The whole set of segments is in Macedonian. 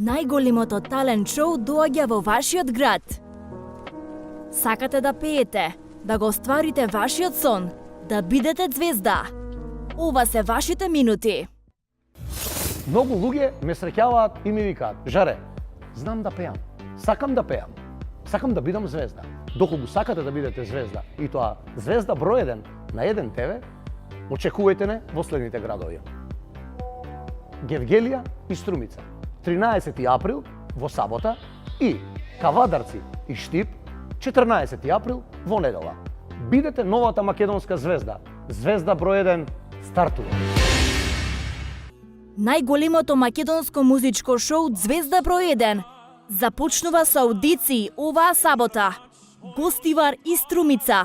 Најголемото талент шоу доаѓа во вашиот град. Сакате да пеете, да го остварите вашиот сон, да бидете звезда. Ова се вашите минути. Многу луѓе ме среќаваат и ми викаат: "Жаре, знам да пеам, сакам да пеам, сакам да бидам звезда." Доколку сакате да бидете звезда, и тоа звезда број 1 на 1 ТВ, очекувајте не во следните градови: Гевгелија и Струмица, 13 април во сабота, и Кавадарци и Штип, 14 април во недела. Бидете новата македонска звезда. Звезда број 1 стартува. Најголемото македонско музичко шоу Звезда број 1 започнува со аудиции оваа сабота. Гостивар и Струмица,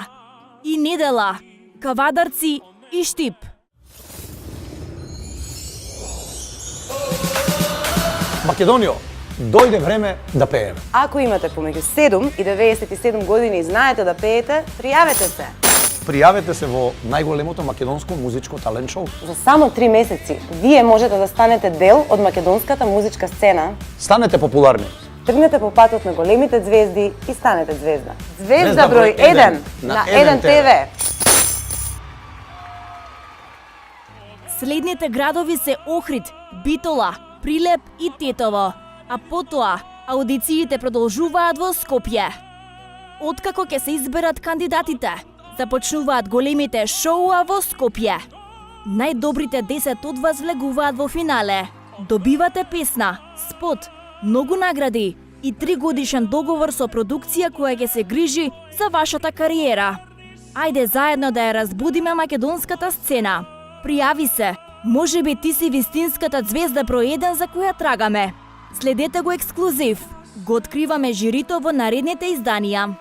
и недела Кавадарци и Штип. Македонио, дојде време да пееме. Ако имате помеѓу 7 и 97 години и знаете да пеете, пријавете се. Пријавете се во најголемото македонско музичко талент шоу. За само 3 месеци вие можете да станете дел од македонската музичка сцена. Станете популарни. Тргнете по патот на големите звезди и станете звезда. Звезда број 1 на 1 ТВ. Следните градови се Охрид, Битола, Прилеп и Тетово, а потоа аудициите продолжуваат во Скопје. Откако ќе се изберат кандидатите, започнуваат големите шоуа во Скопје. Најдобрите 10 од вас влегуваат во финале. Добивате песна, спот, многу награди и 3-годишен договор со продукција која ќе се грижи за вашата кариера. Ајде заедно да ја разбудиме македонската сцена. Пријави се, можеби ти си вистинската звезда број 1 за која трагаме. Следете го ексклузив. Го откриваме жирито во наредните изданија.